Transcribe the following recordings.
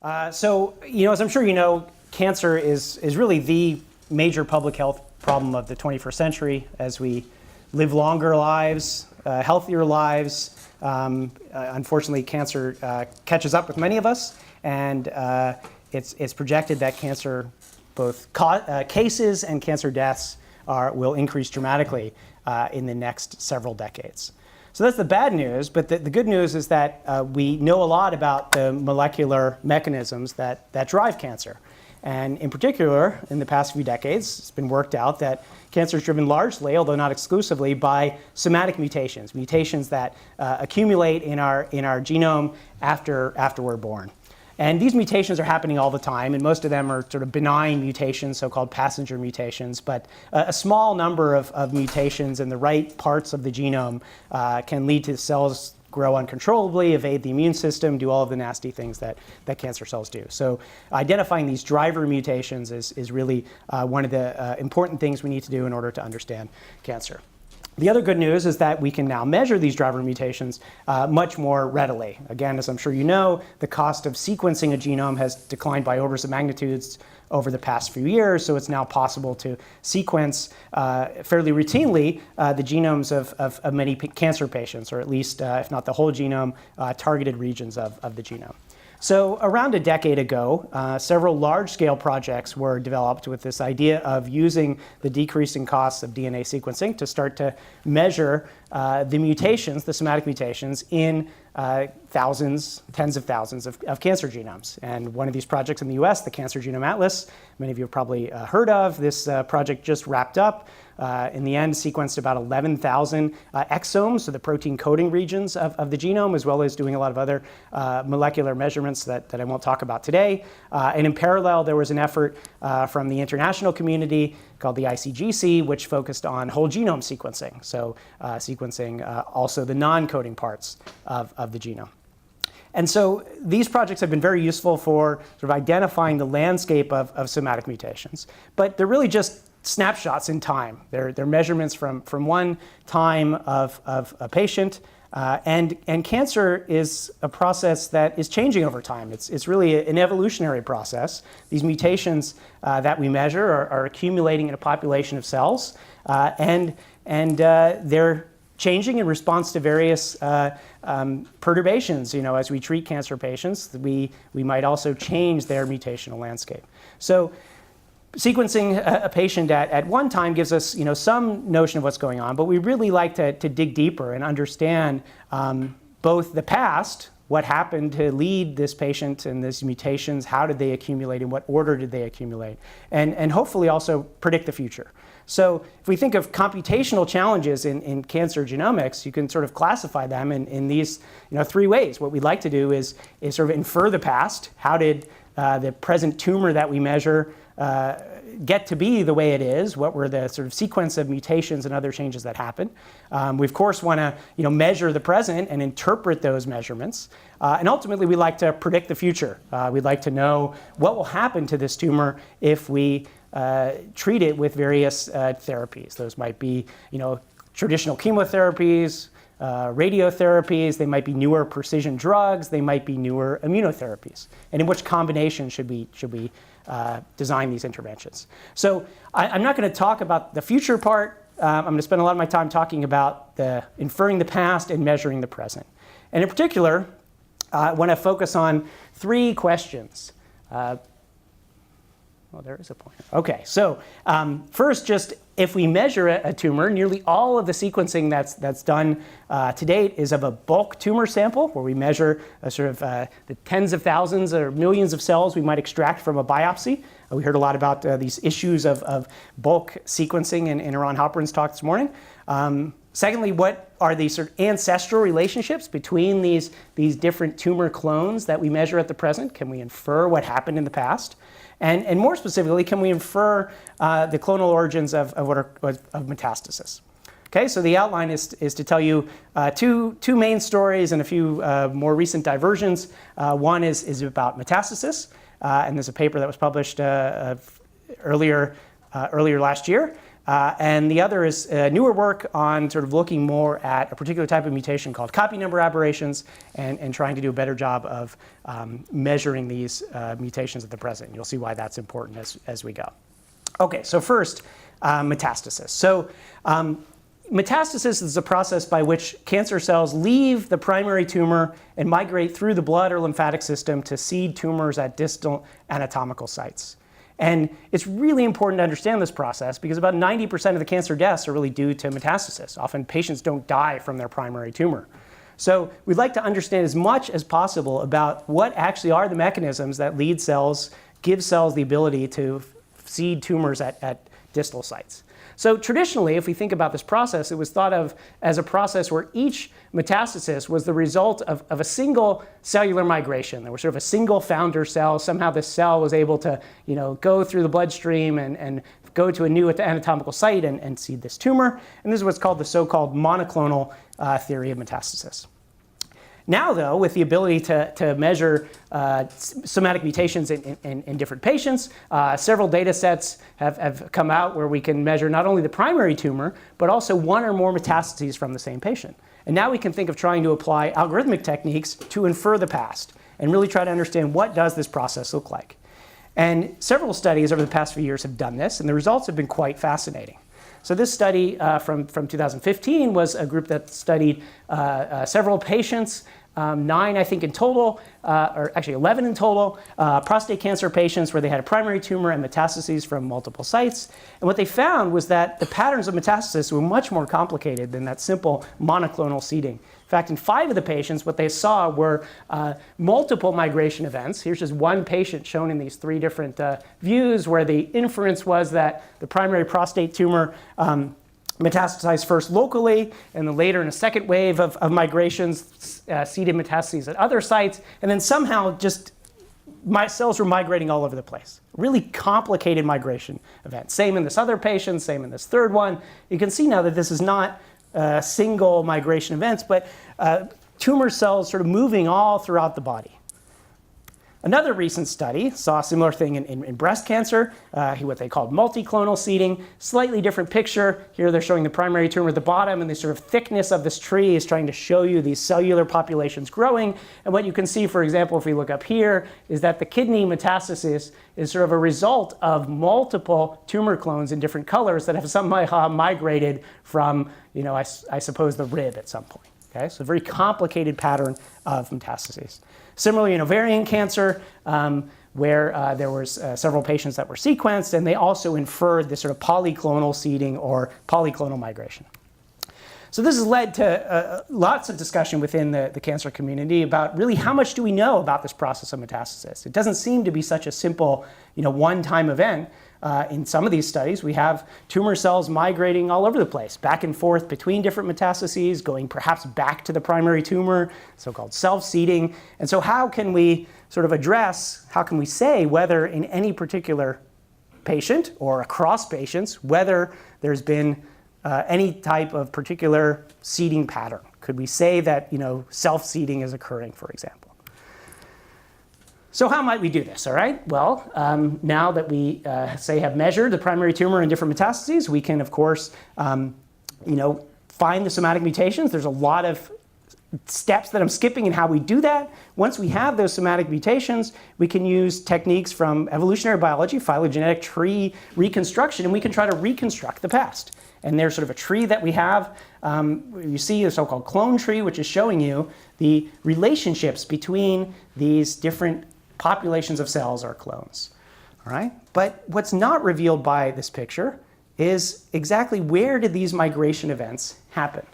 As I'm sure you know, cancer is really the major public health problem of the 21st century. As we live longer lives, healthier lives, unfortunately, cancer catches up with many of us, and it's projected that cancer, both cases and cancer deaths, will increase dramatically in the next several decades. So that's the bad news, but the good news is that we know a lot about the molecular mechanisms that drive cancer. And in particular, in the past few decades, it's been worked out that cancer is driven largely, although not exclusively, by somatic mutations, mutations that accumulate in our genome after we're born. And these mutations are happening all the time, and most of them are sort of benign mutations, so-called passenger mutations. But a small number of mutations in the right parts of the genome can lead to cells grow uncontrollably, evade the immune system, do all of the nasty things that cancer cells do. So identifying these driver mutations is really one of the important things we need to do in order to understand cancer. The other good news is that we can now measure these driver mutations much more readily. Again, as I'm sure you know, the cost of sequencing a genome has declined by orders of magnitudes over the past few years, so it's now possible to sequence fairly routinely the genomes of many cancer patients, or at least, if not the whole genome, targeted regions of the genome. So around a decade ago, several large-scale projects were developed with this idea of using the decreasing costs of DNA sequencing to start to measure the mutations, the somatic mutations, in thousands, tens of thousands of cancer genomes. And one of these projects in the US, the Cancer Genome Atlas, many of you have probably heard of. This project just wrapped up. In the end, sequenced about 11,000 exomes, so the protein coding regions of the genome, as well as doing a lot of other molecular measurements that I won't talk about today. And in parallel, there was an effort from the international community called the ICGC, which focused on whole genome sequencing, so sequencing also the non-coding parts of the genome. And so these projects have been very useful for sort of identifying the landscape of somatic mutations, but they're really just snapshots in time. They're measurements from one time of a patient, and cancer is a process that is changing over time. It's really an evolutionary process. These mutations that we measure are accumulating in a population of cells, and they're changing in response to various perturbations. As we treat cancer patients, we might also change their mutational landscape. So sequencing a patient at one time gives us some notion of what's going on, but we really like to dig deeper and understand both the past, what happened to lead this patient and these mutations, how did they accumulate, in what order did they accumulate, and hopefully also predict the future. So if we think of computational challenges in cancer genomics, you can sort of classify them in these three ways. What we'd like to do is sort of infer the past. How did the present tumor that we measure get to be the way it is? What were the sort of sequence of mutations and other changes that happened? We of course want to measure the present and interpret those measurements. And ultimately, we like to predict the future. We'd like to know what will happen to this tumor if we treat it with various therapies. Those might be traditional chemotherapies, radiotherapies, they might be newer precision drugs, they might be newer immunotherapies. And in which combination should we design these interventions? So I'm not going to talk about the future part. I'm going to spend a lot of my time talking about inferring the past and measuring the present. And in particular, I want to focus on three questions. Well, there is a pointer. Okay, so first, just if we measure a tumor, nearly all of the sequencing that's done to date is of a bulk tumor sample, where we measure the tens of thousands or millions of cells we might extract from a biopsy. We heard a lot about these issues of bulk sequencing in Eran Halperin's talk this morning. Secondly, what are the sort of ancestral relationships between these different tumor clones that we measure at the present? Can we infer what happened in the past? And more specifically, can we infer the clonal origins of metastasis? Okay, so the outline is to tell you two main stories and a few more recent diversions. One is about metastasis, and there's a paper that was published earlier last year And the other is newer work on sort of looking more at a particular type of mutation called Copynumber aberrations and trying to do a better job of measuring these mutations at the present. You'll see why that's important as we go. Okay, so first, metastasis. So metastasis is a process by which cancer cells leave the primary tumor and migrate through the blood or lymphatic system to seed tumors at distal anatomical sites. And it's really important to understand this process because about 90% of the cancer deaths are really due to metastasis. Often patients don't die from their primary tumor. So we'd like to understand as much as possible about what actually are the mechanisms that lead cells, give cells the ability to seed tumors at distal sites. So traditionally, if we think about this process, it was thought of as a process where each metastasis was the result of a single cellular migration. There was sort of a single founder cell. Somehow this cell was able to go through the bloodstream and go to a new anatomical site and seed this tumor. And this is what's called the so-called monoclonal theory of metastasis. Now, though, with the ability to measure somatic mutations in different patients, several data sets have come out where we can measure not only the primary tumor, but also one or more metastases from the same patient. And now we can think of trying to apply algorithmic techniques to infer the past and really try to understand what does this process look like. And several studies over the past few years have done this, and the results have been quite fascinating. So this study from 2015 was a group that studied several patients, 9 I think in total, or actually 11 in total, prostate cancer patients where they had a primary tumor and metastases from multiple sites. And what they found was that the patterns of metastasis were much more complicated than that simple monoclonal seeding. In fact, in 5 of the patients, what they saw were multiple migration events. Here's just one patient shown in these 3 different views where the inference was that the primary prostate tumor metastasized first locally and then later in a second wave of migrations seeded metastases at other sites. And then somehow just my cells were migrating all over the place. Really complicated migration event. Same in this other patient, same in this third one. You can see now that this is not single migration events, but tumor cells sort of moving all throughout the body. Another recent study saw a similar thing in breast cancer, what they called multiclonal seeding. Slightly different picture. Here they're showing the primary tumor at the bottom, and the sort of thickness of this tree is trying to show you these cellular populations growing. And what you can see, for example, if we look up here, is that the kidney metastasis is sort of a result of multiple tumor clones in different colors that have somehow migrated from, I suppose, the rib at some point. Okay, so a very complicated pattern of metastases. Similarly, in ovarian cancer, where there was several patients that were sequenced, and they also inferred this sort of polyclonal seeding or polyclonal migration. So this has led to lots of discussion within the cancer community about really how much do we know about this process of metastasis. It doesn't seem to be such a simple, one-time event. In some of these studies, we have tumor cells migrating all over the place, back and forth between different metastases, going perhaps back to the primary tumor, so-called self-seeding. And so how can we sort of how can we say whether in any particular patient or across patients, whether there's been any type of particular seeding pattern? Could we say that, self-seeding is occurring, for example? So how might we do this, all right? Well, now that we, have measured the primary tumor in different metastases, we can, of course, find the somatic mutations. There's a lot of steps that I'm skipping in how we do that. Once we have those somatic mutations, we can use techniques from evolutionary biology, phylogenetic tree reconstruction, and we can try to reconstruct the past. And there's sort of a tree that we have. You see a so-called clone tree, which is showing you the relationships between these different populations of cells or clones. All right? But what's not revealed by this picture is exactly where did these migration events happen.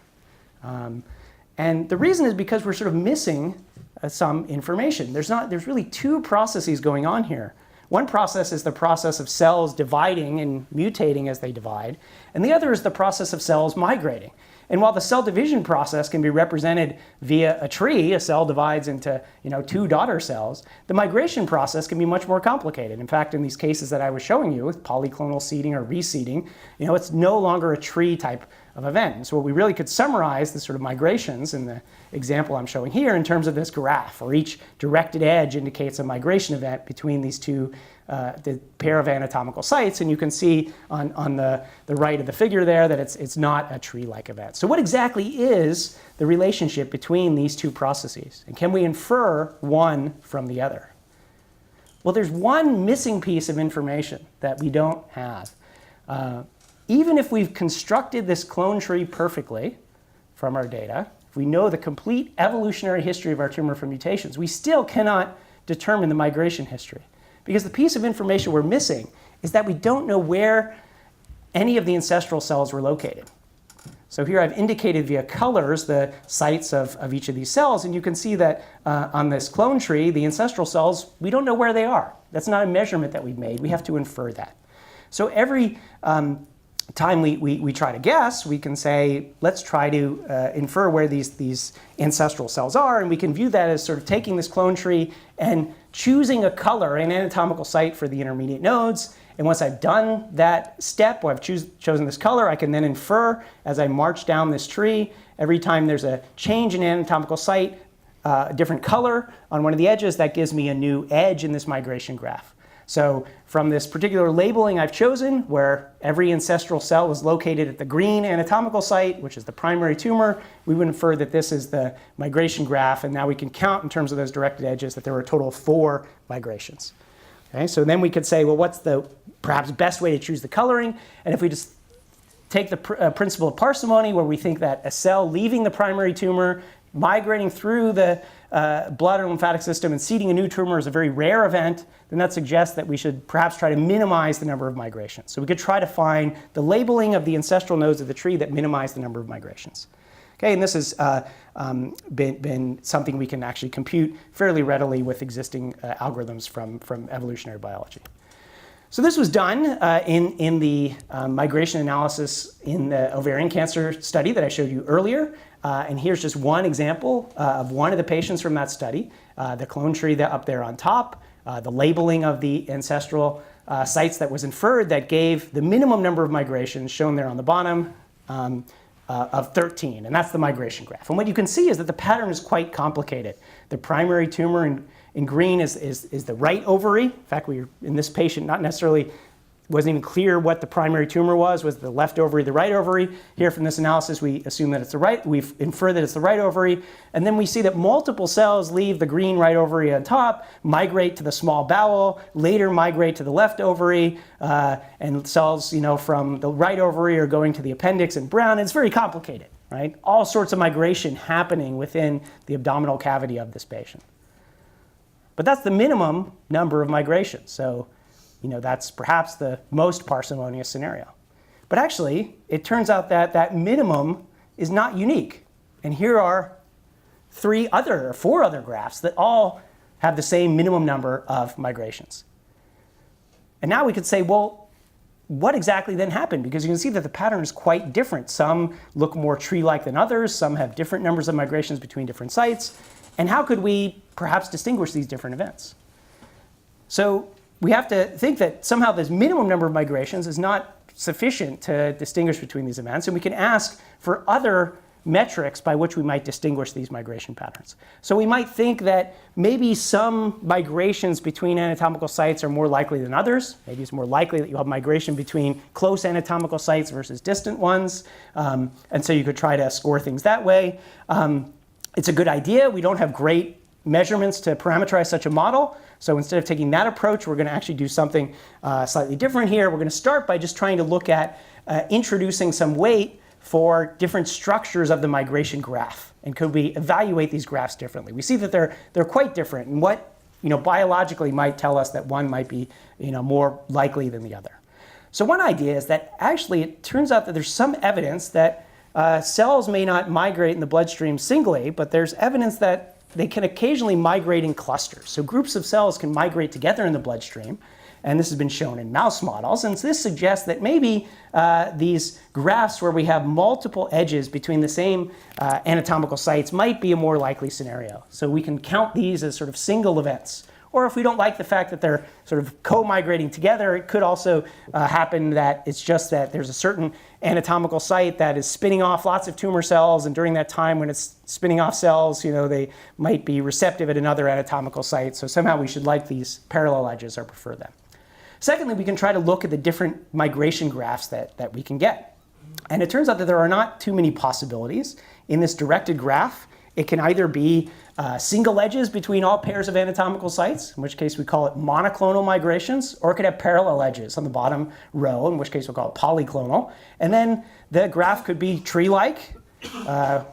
And the reason is because we're sort of missing some information. There's really 2 processes going on here. One process is the process of cells dividing and mutating as they divide, and the other is the process of cells migrating. And while the cell division process can be represented via a tree, a cell divides into 2 daughter cells, the migration process can be much more complicated. In fact, in these cases that I was showing you with polyclonal seeding or reseeding, it's no longer a tree type of event. And so what we really could summarize the sort of migrations in the example I'm showing here in terms of this graph, where each directed edge indicates a migration event between these two, the pair of anatomical sites. And you can see on the right of the figure there that it's not a tree-like event. So what exactly is the relationship between these two processes? And can we infer one from the other? Well, there's one missing piece of information that we don't have. Even if we've constructed this clone tree perfectly from our data, if we know the complete evolutionary history of our tumor from mutations, we still cannot determine the migration history. Because the piece of information we're missing is that we don't know where any of the ancestral cells were located. So here I've indicated via colors the sites of each of these cells, and you can see that on this clone tree, the ancestral cells, we don't know where they are. That's not a measurement that we've made. We have to infer that. So every time we try to guess, we can say, let's try to infer where these ancestral cells are, and we can view that as sort of taking this clone tree and choosing a color, an anatomical site for the intermediate nodes. And once I've done that step, or I've chosen this color, I can then infer as I march down this tree. Every time there's a change in anatomical site, a different color on one of the edges, that gives me a new edge in this migration graph. So from this particular labeling I've chosen, where every ancestral cell was located at the green anatomical site, which is the primary tumor, we would infer that this is the migration graph. And now we can count in terms of those directed edges that there were a total of 4 migrations. Okay, so then we could say, well, what's the perhaps best way to choose the coloring? And if we just take the principle of parsimony, where we think that a cell leaving the primary tumor, migrating through the blood or lymphatic system and seeding a new tumor is a very rare event, then that suggests that we should perhaps try to minimize the number of migrations. So we could try to find the labeling of the ancestral nodes of the tree that minimize the number of migrations. Okay, and this has been something we can actually compute fairly readily with existing algorithms from evolutionary biology. So this was done in the migration analysis in the ovarian cancer study that I showed you earlier. And here's just one example of one of the patients from that study, the clone tree up there on top, the labeling of the ancestral sites that was inferred that gave the minimum number of migrations shown there on the bottom of 13. And that's the migration graph. And what you can see is that the pattern is quite complicated. The primary tumor in green is the right ovary. In fact, in this patient, not necessarily wasn't even clear what the primary tumor was the left ovary, the right ovary. Here from this analysis, we assume that it's the right, we've inferred that it's the right ovary. And then we see that multiple cells leave the green right ovary on top, migrate to the small bowel, later migrate to the left ovary, and cells, from the right ovary are going to the appendix in brown. It's very complicated, right? All sorts of migration happening within the abdominal cavity of this patient. But that's the minimum number of migrations. So, that's perhaps the most parsimonious scenario. But actually, it turns out that that minimum is not unique. And here are 4 other graphs that all have the same minimum number of migrations. And now we could say, well, what exactly then happened? Because you can see that the pattern is quite different. Some look more tree-like than others. Some have different numbers of migrations between different sites. And how could we perhaps distinguish these different events? So we have to think that somehow this minimum number of migrations is not sufficient to distinguish between these events, and we can ask for other metrics by which we might distinguish these migration patterns. So we might think that maybe some migrations between anatomical sites are more likely than others. Maybe it's more likely that you have migration between close anatomical sites versus distant ones, and so you could try to score things that way. It's a good idea. We don't have great measurements to parameterize such a model. So instead of taking that approach, we're going to actually do something slightly different here. We're going to start by just trying to look at introducing some weight for different structures of the migration graph. And could we evaluate these graphs differently? We see that they're quite different. And what biologically might tell us that one might be more likely than the other. So one idea is that actually it turns out that there's some evidence that cells may not migrate in the bloodstream singly, but there's evidence that they can occasionally migrate in clusters. So groups of cells can migrate together in the bloodstream, and this has been shown in mouse models. And so this suggests that maybe these graphs where we have multiple edges between the same anatomical sites might be a more likely scenario. So we can count these as sort of single events, Or if we don't like the fact that they're sort of co-migrating together, it could also happen that it's just that there's a certain anatomical site that is spinning off lots of tumor cells, and during that time when it's spinning off cells, they might be receptive at another anatomical site. So somehow we should like these parallel edges or prefer them. Secondly, we can try to look at the different migration graphs that we can get. And it turns out that there are not too many possibilities. In this directed graph, it can either be single edges between all pairs of anatomical sites, in which case we call it monoclonal migrations, or it could have parallel edges on the bottom row, in which case we'll call it polyclonal. And then the graph could be tree-like,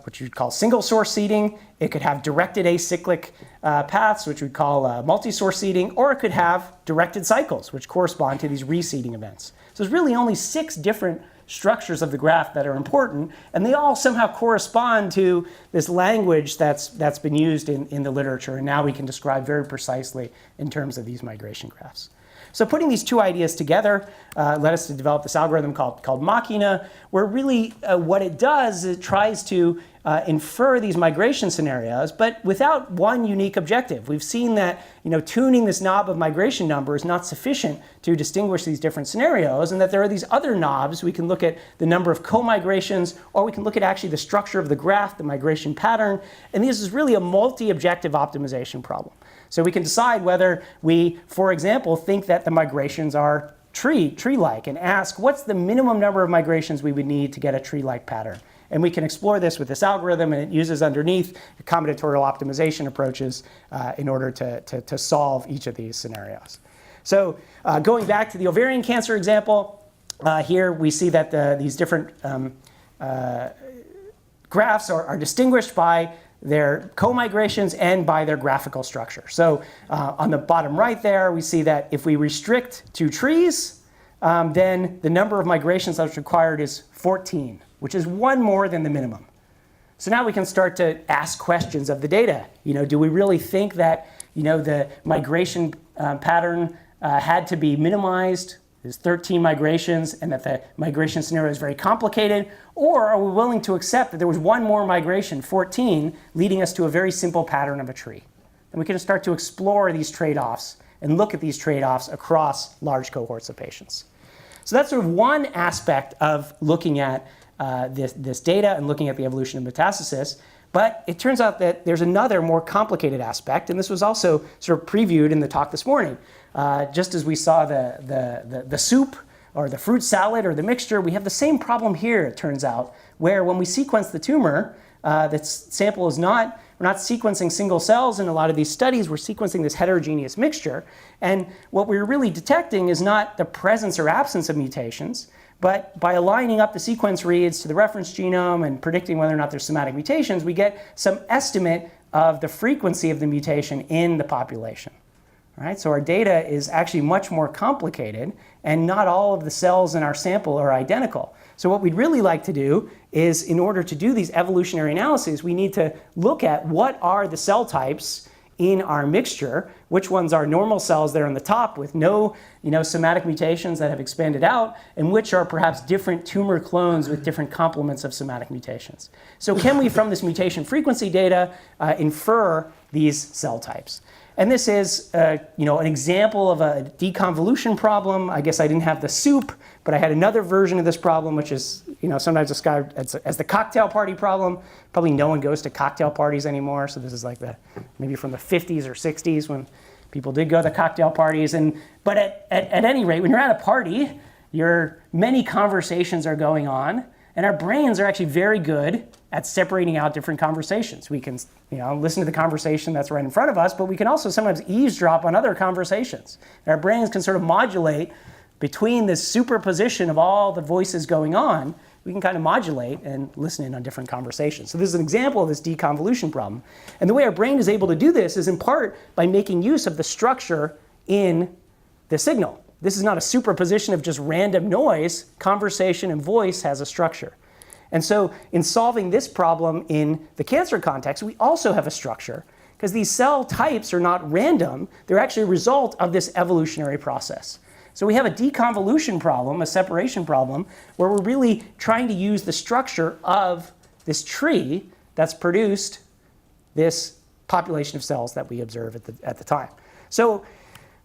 which you'd call single source seeding. It could have directed acyclic paths, which we'd call multi-source seeding, or it could have directed cycles, which correspond to these reseeding events. So there's really only 6 different structures of the graph that are important, and they all somehow correspond to this language that's been used in the literature, and now we can describe very precisely in terms of these migration graphs. So putting these two ideas together led us to develop this algorithm called Machina, where really what it does is it tries to infer these migration scenarios, but without one unique objective. We've seen that tuning this knob of migration number is not sufficient to distinguish these different scenarios, and that there are these other knobs. We can look at the number of co-migrations, or we can look at actually the structure of the graph, the migration pattern, and this is really a multi-objective optimization problem. So we can decide whether we, for example, think that the migrations are tree-like, and ask what's the minimum number of migrations we would need to get a tree-like pattern. And we can explore this with this algorithm, and it uses underneath combinatorial optimization approaches in order to solve each of these scenarios. So going back to the ovarian cancer example, here we see that these different graphs are distinguished by their co-migrations and by their graphical structure. So on the bottom right there, we see that if we restrict to trees, then the number of migrations that's required is 14, which is 1 more than the minimum. So now we can start to ask questions of the data. Do we really think that the migration pattern had to be minimized? There's 13 migrations, and that the migration scenario is very complicated? Or are we willing to accept that there was 1 more migration, 14, leading us to a very simple pattern of a tree? And we can start to explore these trade-offs and look at these trade-offs across large cohorts of patients. So that's sort of one aspect of looking at this data and looking at the evolution of metastasis. But it turns out that there's another more complicated aspect, and this was also sort of previewed in the talk this morning. Just as we saw the soup or the fruit salad or the mixture, we have the same problem here, it turns out, where when we sequence the tumor, the sample is not, we're not sequencing single cells in a lot of these studies, we're sequencing this heterogeneous mixture. And what we're really detecting is not the presence or absence of mutations, but by aligning up the sequence reads to the reference genome and predicting whether or not there's somatic mutations, we get some estimate of the frequency of the mutation in the population. All right, so our data is actually much more complicated, and not all of the cells in our sample are identical. So what we'd really like to do is, in order to do these evolutionary analyses, we need to look at what are the cell types in our mixture, which ones are normal cells that are on the top with no somatic mutations that have expanded out, and which are perhaps different tumor clones with different complements of somatic mutations. So can we, from this mutation frequency data, infer these cell types? And this is an example of a deconvolution problem. I guess I didn't have the soup, but I had another version of this problem, which is sometimes described as the cocktail party problem. Probably no one goes to cocktail parties anymore, so this is like maybe from the 50s or 60s when people did go to cocktail parties. But at any rate, when you're at a party, many conversations are going on, and our brains are actually very good at separating out different conversations. We can listen to the conversation that's right in front of us, but we can also sometimes eavesdrop on other conversations. And our brains can sort of modulate between this superposition of all the voices going on. We can kind of modulate and listen in on different conversations. So this is an example of this deconvolution problem. And the way our brain is able to do this is in part by making use of the structure in the signal. This is not a superposition of just random noise. Conversation and voice has a structure. And so in solving this problem in the cancer context, we also have a structure, because these cell types are not random. They're actually a result of this evolutionary process. So we have a deconvolution problem, a separation problem, where we're really trying to use the structure of this tree that's produced this population of cells that we observe at the time. So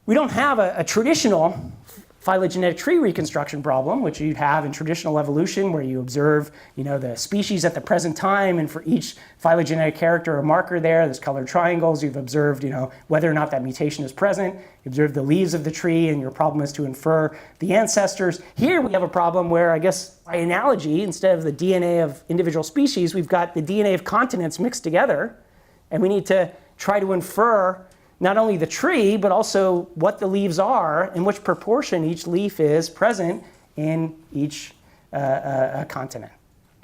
we don't have a traditional phylogenetic tree reconstruction problem, which you'd have in traditional evolution, where you observe, the species at the present time, and for each phylogenetic character or marker there's colored triangles. You've observed, whether or not that mutation is present. You observe the leaves of the tree, and your problem is to infer the ancestors. Here we have a problem where, I guess, by analogy, instead of the DNA of individual species, we've got the DNA of continents mixed together, and we need to try to infer not only the tree, but also what the leaves are and which proportion each leaf is present in each continent.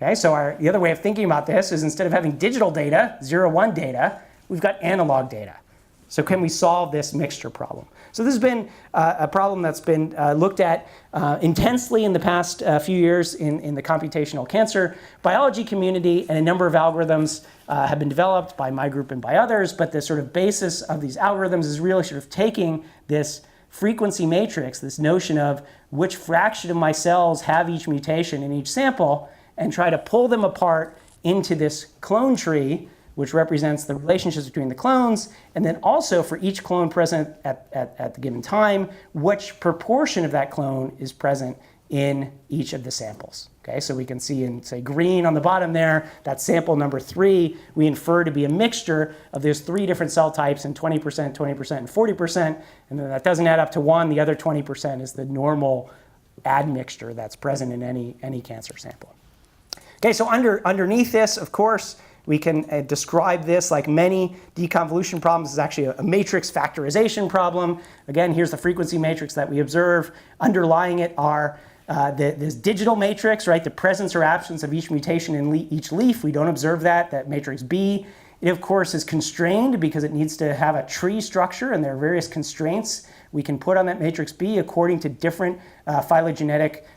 Okay, so the other way of thinking about this is, instead of having digital data, 0-1 data, we've got analog data. So can we solve this mixture problem? So this has been a problem that's been looked at intensely in the past few years in the computational cancer biology community, and a number of algorithms have been developed by my group and by others. But the sort of basis of these algorithms is really sort of taking this frequency matrix, this notion of which fraction of my cells have each mutation in each sample, and try to pull them apart into this clone tree, which represents the relationships between the clones, and then also for each clone present at the given time, which proportion of that clone is present in each of the samples. Okay, so we can see in, say, green on the bottom there, that sample number 3, we infer to be a mixture of those 3 different cell types in 20%, 20%, and 40%, and then that doesn't add up to 1. The other 20% is the normal admixture that's present in any cancer sample. Okay, so underneath this, of course, we can describe this like many deconvolution problems. It's actually a matrix factorization problem. Again, here's the frequency matrix that we observe. Underlying it are this digital matrix, right? The presence or absence of each mutation in each leaf. We don't observe that matrix B. It, of course, is constrained because it needs to have a tree structure, and there are various constraints we can put on that matrix B according to different phylogenetic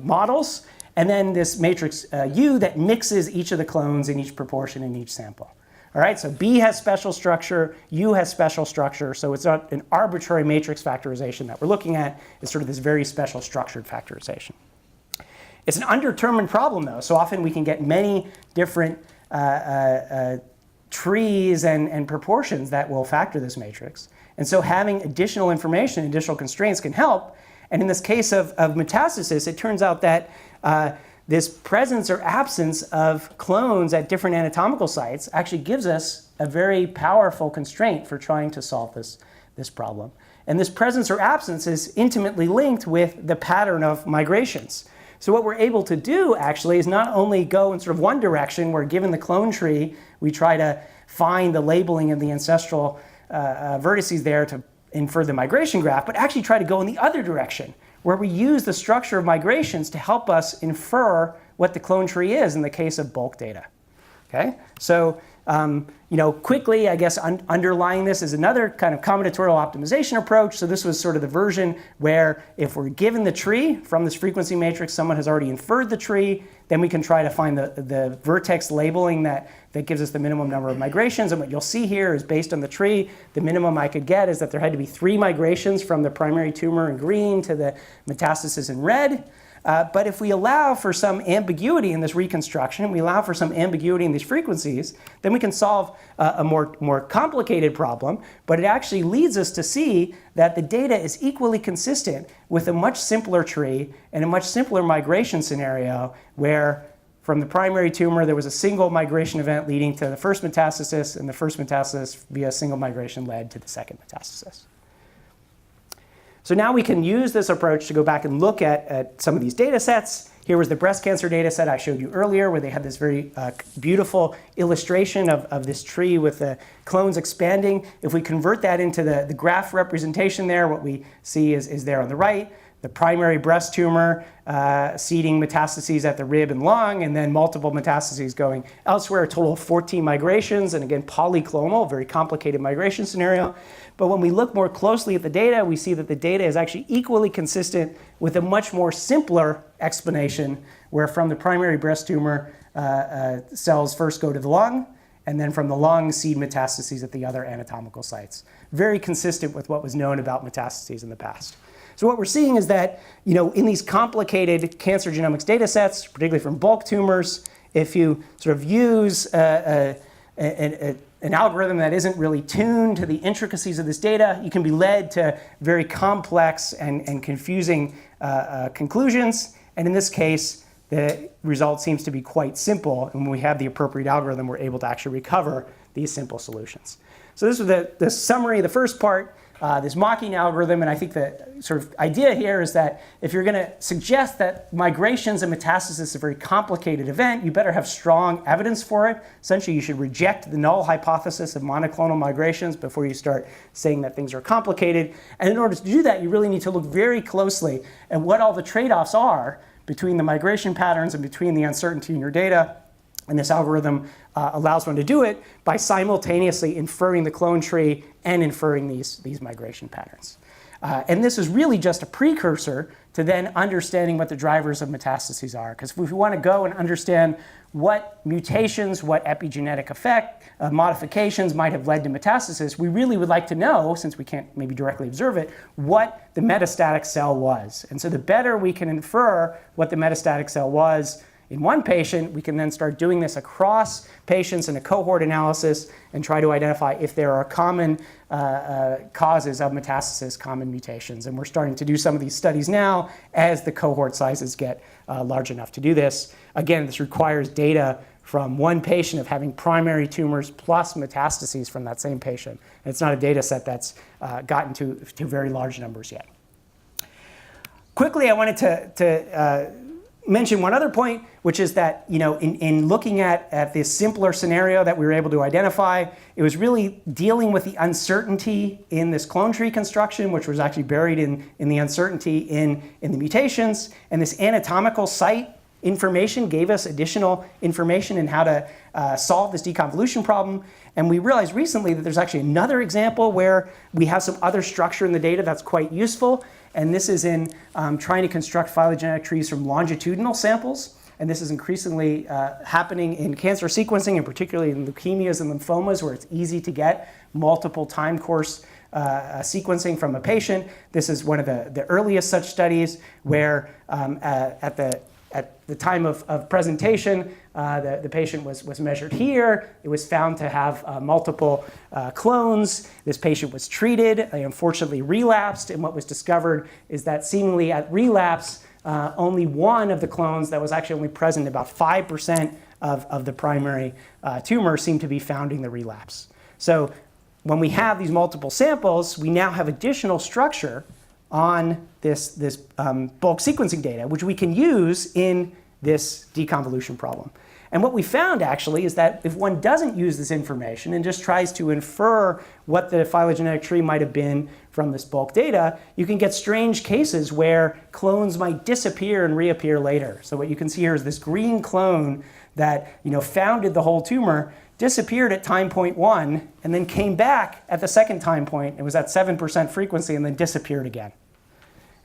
models. And then this matrix U that mixes each of the clones in each proportion in each sample. All right, so B has special structure, U has special structure, so it's not an arbitrary matrix factorization that we're looking at. It's sort of this very special structured factorization. It's an undetermined problem, though, so often we can get many different trees and proportions that will factor this matrix. And so having additional information, additional constraints can help. And in this case of metastasis, it turns out that this presence or absence of clones at different anatomical sites actually gives us a very powerful constraint for trying to solve this problem. And this presence or absence is intimately linked with the pattern of migrations. So what we're able to do actually is not only go in sort of one direction, where given the clone tree, we try to find the labeling of the ancestral vertices there to infer the migration graph, but actually try to go in the other direction, where we use the structure of migrations to help us infer what the clone tree is in the case of bulk data. Okay, so quickly, I guess underlying this is another kind of combinatorial optimization approach. So this was sort of the version where if we're given the tree from this frequency matrix, someone has already inferred the tree, then we can try to find the vertex labeling that gives us the minimum number of migrations. And what you'll see here is, based on the tree, the minimum I could get is that there had to be 3 migrations from the primary tumor in green to the metastasis in red. But if we allow for some ambiguity in this reconstruction, we allow for some ambiguity in these frequencies, then we can solve a more complicated problem. But it actually leads us to see that the data is equally consistent with a much simpler tree and a much simpler migration scenario, where from the primary tumor there was a single migration event leading to the first metastasis, and the first metastasis via a single migration led to the second metastasis. So now we can use this approach to go back and look at some of these data sets. Here was the breast cancer data set I showed you earlier, where they had this very beautiful illustration of this tree with the clones expanding. If we convert that into the graph representation there, what we see is there on the right. The primary breast tumor seeding metastases at the rib and lung, and then multiple metastases going elsewhere, a total of 14 migrations, and again, polyclonal, very complicated migration scenario. But when we look more closely at the data, we see that the data is actually equally consistent with a much more simpler explanation, where from the primary breast tumor, cells first go to the lung, and then from the lung, seed metastases at the other anatomical sites. Very consistent with what was known about metastases in the past. So what we're seeing is that, in these complicated cancer genomics data sets, particularly from bulk tumors, if you sort of use an algorithm that isn't really tuned to the intricacies of this data, you can be led to very complex and confusing conclusions. And in this case, the result seems to be quite simple. And when we have the appropriate algorithm, we're able to actually recover these simple solutions. So this was the summary of the first part, this mocking algorithm. And I think the sort of idea here is that if you're going to suggest that migrations and metastasis is a very complicated event, you better have strong evidence for it. Essentially, you should reject the null hypothesis of monoclonal migrations before you start saying that things are complicated. And in order to do that, you really need to look very closely at what all the trade-offs are between the migration patterns and between the uncertainty in your data. And this algorithm allows one to do it by simultaneously inferring the clone tree and inferring these migration patterns. And this is really just a precursor to then understanding what the drivers of metastases are. Because if we want to go and understand what mutations, what epigenetic effect, modifications might have led to metastasis, we really would like to know, since we can't maybe directly observe it, what the metastatic cell was. And so the better we can infer what the metastatic cell was in one patient, we can then start doing this across patients in a cohort analysis and try to identify if there are common causes of metastasis, common mutations. And we're starting to do some of these studies now as the cohort sizes get large enough to do this. Again, this requires data from one patient of having primary tumors plus metastases from that same patient. And it's not a data set that's gotten to very large numbers yet. Quickly, I wanted to mention one other point, which is that in looking at this simpler scenario that we were able to identify, it was really dealing with the uncertainty in this clone tree construction, which was actually buried in the uncertainty in the mutations. And this anatomical site information gave us additional information in how to solve this deconvolution problem. And we realized recently that there's actually another example where we have some other structure in the data that's quite useful. And this is in trying to construct phylogenetic trees from longitudinal samples. And this is increasingly happening in cancer sequencing, and particularly in leukemias and lymphomas, where it's easy to get multiple time course sequencing from a patient. This is one of the earliest such studies where at the time of presentation, the patient was measured here. It was found to have multiple clones. This patient was treated. They unfortunately relapsed. And what was discovered is that seemingly at relapse, only one of the clones that was actually only present, about 5% of the primary tumor, seemed to be founding the relapse. So when we have these multiple samples, we now have additional structure on this bulk sequencing data, which we can use in this deconvolution problem. And what we found actually is that if one doesn't use this information and just tries to infer what the phylogenetic tree might have been from this bulk data, you can get strange cases where clones might disappear and reappear later. So what you can see here is this green clone that founded the whole tumor, disappeared at time point 1, and then came back at the second time point. It was at 7% frequency and then disappeared again.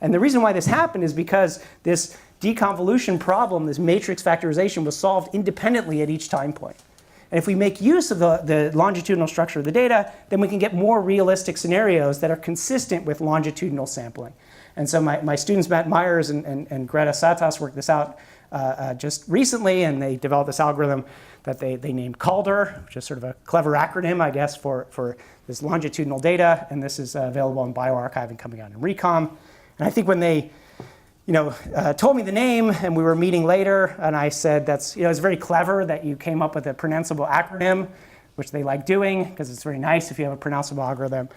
And the reason why this happened is because this deconvolution problem, this matrix factorization, was solved independently at each time point. And if we make use of the longitudinal structure of the data, then we can get more realistic scenarios that are consistent with longitudinal sampling. And so my students, Matt Myers and Greta Satas, worked this out just recently, and they developed this algorithm that they named Calder, which is sort of a clever acronym, I guess, for this longitudinal data. And this is available in bioRxiv and coming out in Recom. And I think when they told me the name and we were meeting later, and I said, it's very clever that you came up with a pronounceable acronym, which they like doing because it's very nice if you have a pronounceable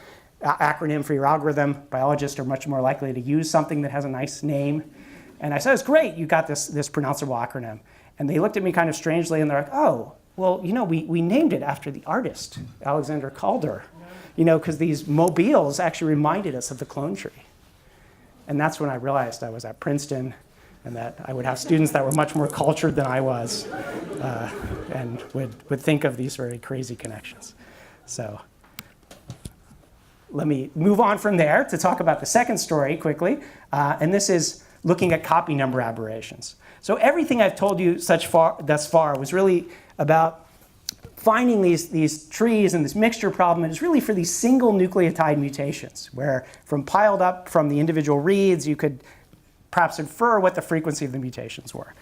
acronym for your algorithm. Biologists are much more likely to use something that has a nice name. And I said, it's great, you got this pronounceable acronym. And they looked at me kind of strangely and they're like, oh, well, we named it after the artist, Alexander Calder, because these mobiles actually reminded us of the clone tree. And that's when I realized I was at Princeton and that I would have students that were much more cultured than I was and would think of these very crazy connections. So let me move on from there to talk about the second story quickly. And this is looking at Copynumber aberrations. So everything I've told you thus far was really about finding these trees and this mixture problem, and it's really for these single nucleotide mutations, where piled up from the individual reads, you could perhaps infer what the frequency of the mutations were.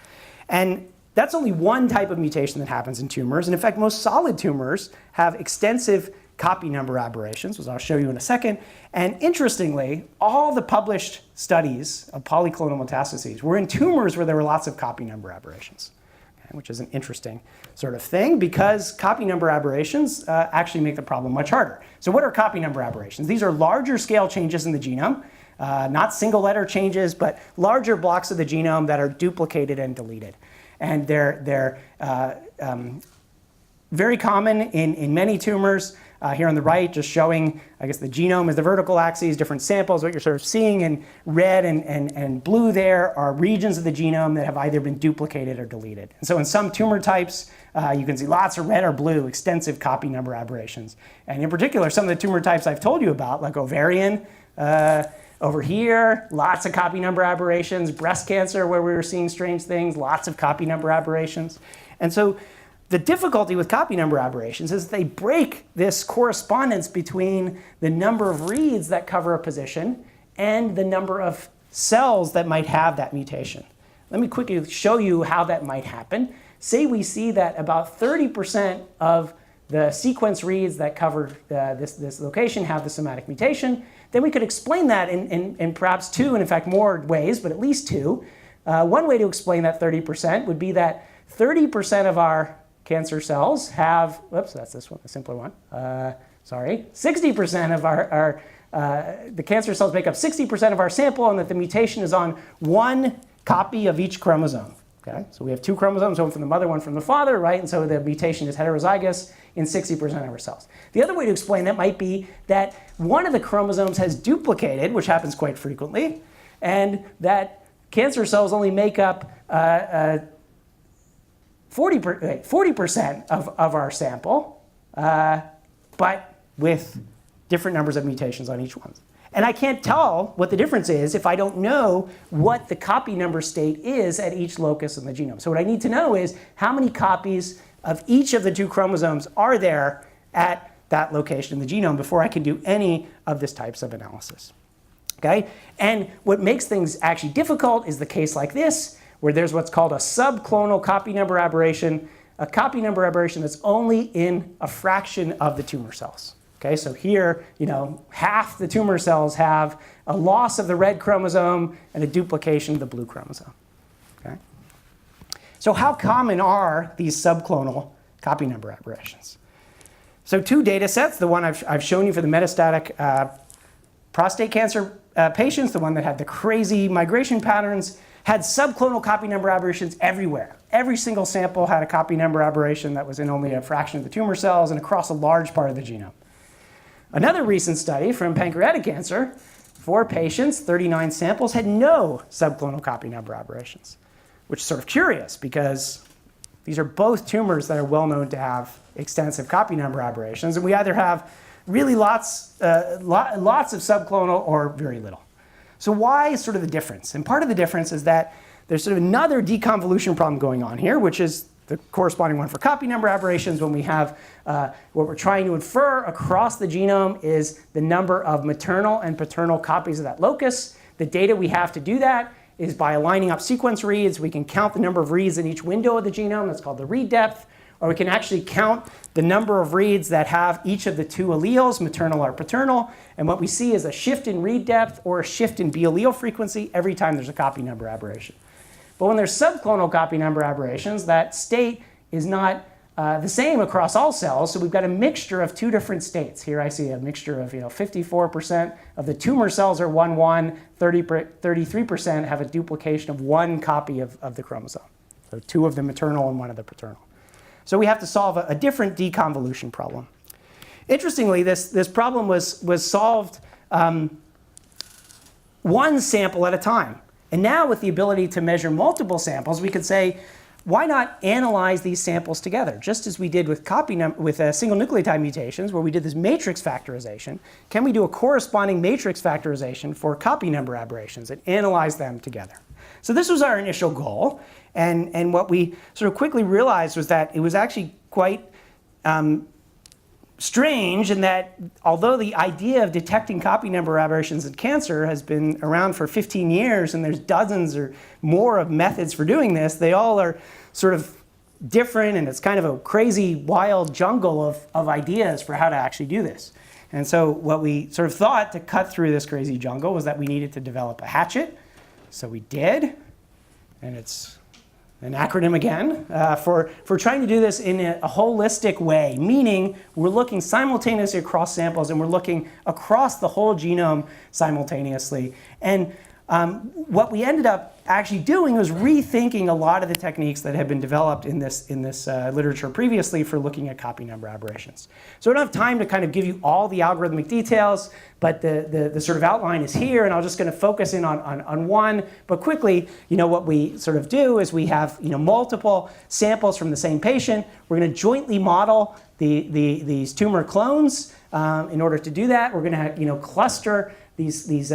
And that's only one type of mutation that happens in tumors. And in fact, most solid tumors have extensive copy number aberrations, which I'll show you in a second. And interestingly, all the published studies of polyclonal metastases were in tumors where there were lots of copy number aberrations, okay, which is an interesting sort of thing because copy number aberrations actually make the problem much harder. So what are copy number aberrations? These are larger scale changes in the genome, not single letter changes, but larger blocks of the genome that are duplicated and deleted. And they're very common in many tumors. Here on the right, just showing, I guess, the genome as the vertical axes, different samples. What you're sort of seeing in red and blue there are regions of the genome that have either been duplicated or deleted. And so in some tumor types, you can see lots of red or blue, extensive copy number aberrations. And in particular, some of the tumor types I've told you about, like ovarian, over here, lots of copy number aberrations. Breast cancer, where we were seeing strange things, lots of copy number aberrations. And so the difficulty with copy number aberrations is they break this correspondence between the number of reads that cover a position and the number of cells that might have that mutation. Let me quickly show you how that might happen. Say we see that about 30% of the sequence reads that cover this location have the somatic mutation. Then we could explain that in perhaps two, and in fact more ways, but at least two. One way to explain that 30% would be that 30% of our cancer cells have, whoops, that's this one, a simpler one. 60% of the cancer cells make up 60% of our sample, and that the mutation is on one copy of each chromosome. Okay, so we have two chromosomes, one from the mother, one from the father, right? And so the mutation is heterozygous in 60% of our cells. The other way to explain that might be that one of the chromosomes has duplicated, which happens quite frequently, and that cancer cells only make up 40% of our sample, but with different numbers of mutations on each one. And I can't tell what the difference is if I don't know what the copy number state is at each locus in the genome. So what I need to know is how many copies of each of the two chromosomes are there at that location in the genome before I can do any of this types of analysis. Okay? And what makes things actually difficult is the case like this, where there's what's called a subclonal copy number aberration, a copy number aberration that's only in a fraction of the tumor cells. Okay, so here, half the tumor cells have a loss of the red chromosome and a duplication of the blue chromosome. Okay? So how common are these subclonal copy number aberrations? So two data sets, the one I've shown you for the metastatic prostate cancer patients, the one that had the crazy migration patterns, had subclonal copy number aberrations everywhere. Every single sample had a copy number aberration that was in only a fraction of the tumor cells and across a large part of the genome. Another recent study from pancreatic cancer, 4 patients, 39 samples, had no subclonal copy number aberrations, which is sort of curious because these are both tumors that are well known to have extensive copy number aberrations, and we either have really lots of subclonal or very little. So why is sort of the difference? And part of the difference is that there's sort of another deconvolution problem going on here, which is the corresponding one for copy number aberrations when we have what we're trying to infer across the genome is the number of maternal and paternal copies of that locus. The data we have to do that is by aligning up sequence reads. We can count the number of reads in each window of the genome. That's called the read depth. Or we can actually count the number of reads that have each of the two alleles, maternal or paternal. And what we see is a shift in read depth or a shift in B allele frequency every time there's a copy number aberration. But when there's subclonal copy number aberrations, that state is not the same across all cells. So we've got a mixture of two different states. Here I see a mixture of 54% of the tumor cells are 1-1, 33% have a duplication of one copy of the chromosome. So 2 of the maternal and 1 of the paternal. So we have to solve a different deconvolution problem. Interestingly, this problem was solved one sample at a time. And now with the ability to measure multiple samples, we could say, why not analyze these samples together? Just as we did with single nucleotide mutations, where we did this matrix factorization, can we do a corresponding matrix factorization for copy number aberrations and analyze them together? So this was our initial goal. And what we sort of quickly realized was that it was actually quite strange in that although the idea of detecting copy number aberrations in cancer has been around for 15 years and there's dozens or more of methods for doing this, they all are sort of different, and it's kind of a crazy, wild jungle of ideas for how to actually do this. And so what we sort of thought to cut through this crazy jungle was that we needed to develop a hatchet. So we did, and it's an acronym again, for trying to do this in a holistic way, meaning we're looking simultaneously across samples and we're looking across the whole genome simultaneously. And what we ended up actually doing was rethinking a lot of the techniques that had been developed in this literature previously for looking at copy number aberrations. So I don't have time to kind of give you all the algorithmic details, but the sort of outline is here, and I'm just going to focus in on one. But quickly, what we sort of do is we have multiple samples from the same patient. We're going to jointly model these tumor clones. In order to do that, we're going to cluster these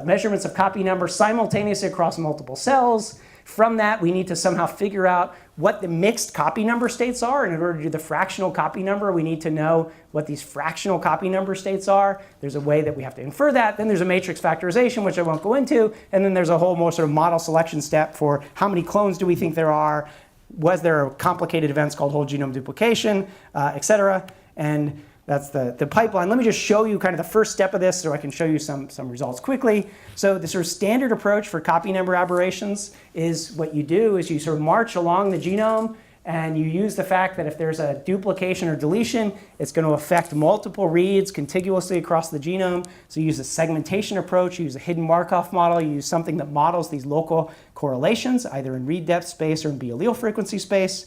measurements of copy number simultaneously across multiple cells. From that, we need to somehow figure out what the mixed copy number states are. And in order to do the fractional copy number, we need to know what these fractional copy number states are. There's a way that we have to infer that. Then there's a matrix factorization, which I won't go into. And then there's a whole more sort of model selection step for how many clones do we think there are, was there a complicated events called whole genome duplication, et cetera. And that's the pipeline. Let me just show you kind of the first step of this so I can show you some results quickly. So the sort of standard approach for copy number aberrations is what you do is you sort of march along the genome and you use the fact that if there's a duplication or deletion, it's going to affect multiple reads contiguously across the genome. So you use a segmentation approach, you use a hidden Markov model, you use something that models these local correlations, either in read depth space or in B allele frequency space.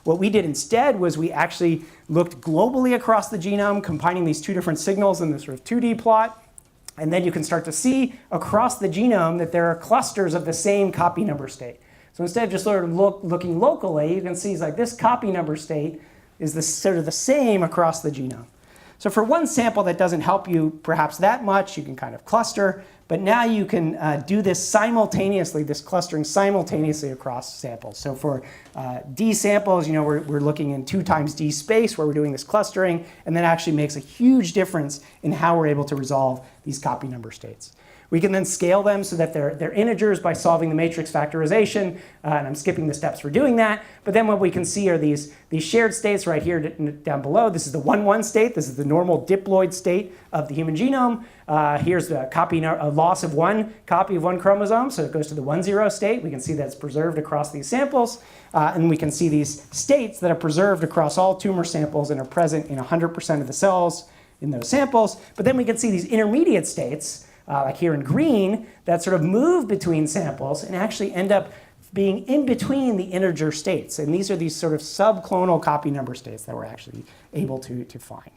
What we did instead was we actually looked globally across the genome, combining these two different signals in this sort of 2D plot. And then you can start to see across the genome that there are clusters of the same copy number state. So instead of just sort of looking locally, you can see it's like this copy number state is sort of the same across the genome. So for one sample that doesn't help you perhaps that much, you can kind of cluster. But now you can do this simultaneously, this clustering simultaneously across samples. So for D samples, we're looking in 2 times D space where we're doing this clustering, and that actually makes a huge difference in how we're able to resolve these copy number states. We can then scale them so that they're integers by solving the matrix factorization, and I'm skipping the steps for doing that. But then what we can see are these shared states right here down below. This is the 1-1 state. This is the normal diploid state of the human genome. Here's the loss of one copy of one chromosome, so it goes to the 1-0 state. We can see that it's preserved across these samples, and we can see these states that are preserved across all tumor samples and are present in 100% of the cells in those samples. But then we can see these intermediate states, like here in green, that sort of move between samples and actually end up being in between the integer states. And these are these sort of subclonal copy number states that we're actually able to find.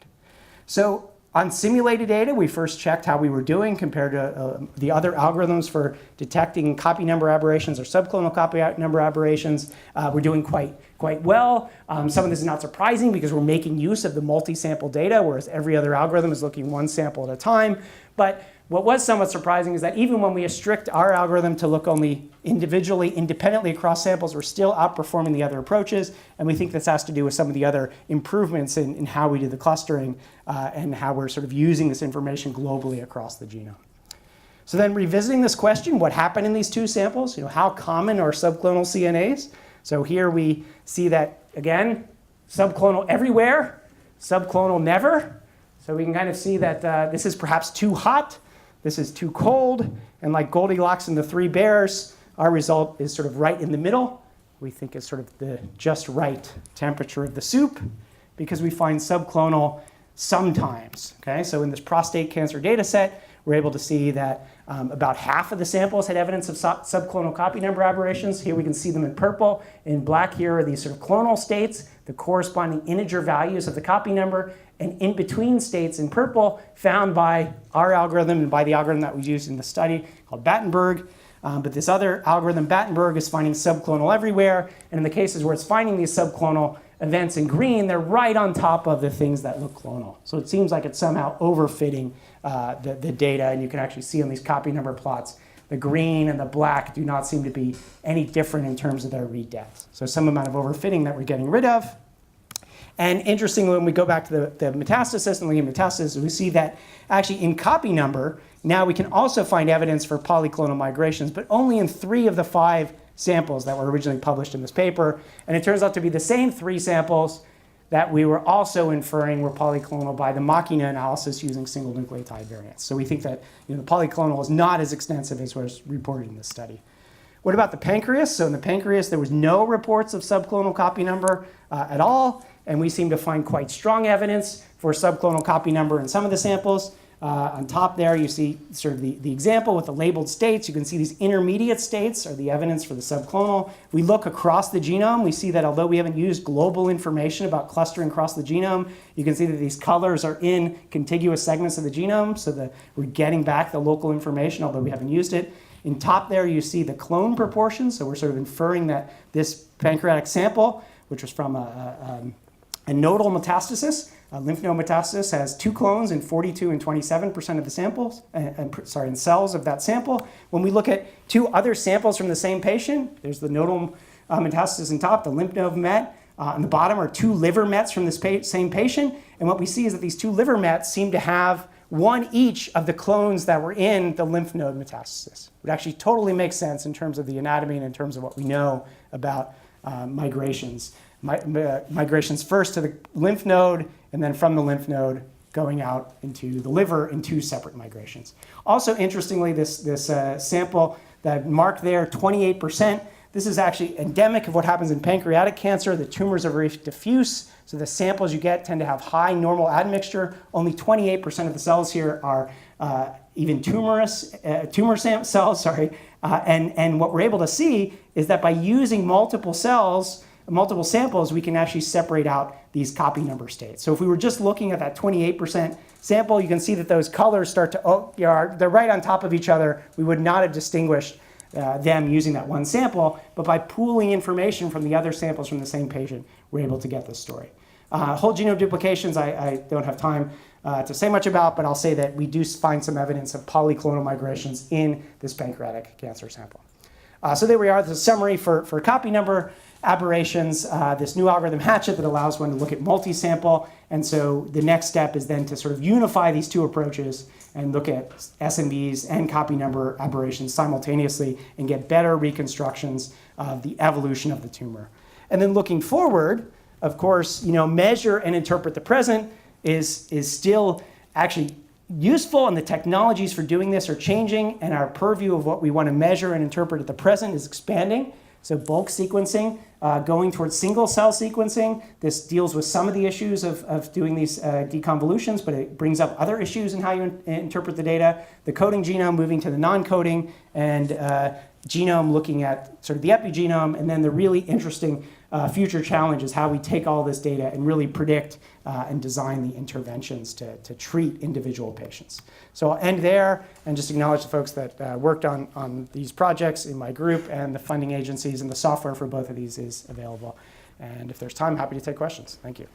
So on simulated data, we first checked how we were doing compared to the other algorithms for detecting copy number aberrations or subclonal copy number aberrations. We're doing quite well. Some of this is not surprising because we're making use of the multi-sample data, whereas every other algorithm is looking one sample at a time. But what was somewhat surprising is that even when we restrict our algorithm to look only independently across samples, we're still outperforming the other approaches. And we think this has to do with some of the other improvements in how we do the clustering and how we're sort of using this information globally across the genome. So then revisiting this question, what happened in these 2 samples? How common are subclonal CNAs? So here we see that, again, subclonal everywhere, subclonal never. So we can kind of see that this is perhaps too hot. This is too cold, and like Goldilocks and the 3 bears, our result is sort of right in the middle. We think it's sort of the just right temperature of the soup because we find subclonal sometimes. Okay? So in this prostate cancer data set, we're able to see that about half of the samples had evidence of subclonal copy number aberrations. Here we can see them in purple. In black here are these sort of clonal states, the corresponding integer values of the copy number, and in between states in purple found by our algorithm and by the algorithm that we used in the study called Battenberg. But this other algorithm, Battenberg, is finding subclonal everywhere. And in the cases where it's finding these subclonal events in green, they're right on top of the things that look clonal. So it seems like it's somehow overfitting the data. And you can actually see on these copy number plots, the green and the black do not seem to be any different in terms of their read depths. So some amount of overfitting that we're getting rid of. And interestingly, when we go back to the metastasis and looking at metastasis, we see that actually in Copynumber, now we can also find evidence for polyclonal migrations, but only in 3 of the 5 samples that were originally published in this paper. And it turns out to be the same 3 samples that we were also inferring were polyclonal by the Machina analysis using single nucleotide variants. So we think that the polyclonal is not as extensive as was reported in this study. What about the pancreas? So in the pancreas, there was no reports of subclonal Copynumber at all, and we seem to find quite strong evidence for subclonal Copynumber in some of the samples. On top there, you see sort of the example with the labeled states. You can see these intermediate states are the evidence for the subclonal. We look across the genome. We see that although we haven't used global information about clustering across the genome, you can see that these colors are in contiguous segments of the genome, so that we're getting back the local information, although we haven't used it. In top there, you see the clone proportion. So we're sort of inferring that this pancreatic sample, which was from a nodal metastasis, a lymph node metastasis, has 2 clones in 42 and 27% of the samples, in cells of that sample. When we look at 2 other samples from the same patient, there's the nodal metastasis in top, the lymph node met. On the bottom are 2 liver mets from this same patient. And what we see is that these 2 liver mets seem to have 1 each of the clones that were in the lymph node metastasis. It actually totally makes sense in terms of the anatomy and in terms of what we know about migrations. Migrations first to the lymph node, and then from the lymph node going out into the liver in 2 separate migrations. Also, interestingly, this sample that marked there, 28%, this is actually endemic of what happens in pancreatic cancer. The tumors are very diffuse, so the samples you get tend to have high normal admixture. Only 28% of the cells here are even tumor cells, and what we're able to see is that by using multiple samples, we can actually separate out these Copynumber states. So if we were just looking at that 28% sample, you can see that those colors start to, they're right on top of each other. We would not have distinguished them using that one sample, but by pooling information from the other samples from the same patient, we're able to get this story. Whole genome duplications, I don't have time to say much about, but I'll say that we do find some evidence of polyclonal migrations in this pancreatic cancer sample. So there we are, the summary for Copynumber, aberrations, this new algorithm hatchet that allows one to look at multi-sample. And so the next step is then to sort of unify these 2 approaches and look at SMBs and Copynumber aberrations simultaneously and get better reconstructions of the evolution of the tumor. And then looking forward, of course, measure and interpret the present is still actually useful, and the technologies for doing this are changing, and our purview of what we want to measure and interpret at the present is expanding. So bulk sequencing, going towards single cell sequencing. This deals with some of the issues of doing these deconvolutions, but it brings up other issues in how you interpret the data. The coding genome moving to the non-coding, and genome looking at sort of the epigenome, and then the really interesting future challenge is how we take all this data and really predict and design the interventions to treat individual patients. So I'll end there and just acknowledge the folks that worked on these projects in my group and the funding agencies, and the software for both of these is available. And if there's time, happy to take questions. Thank you.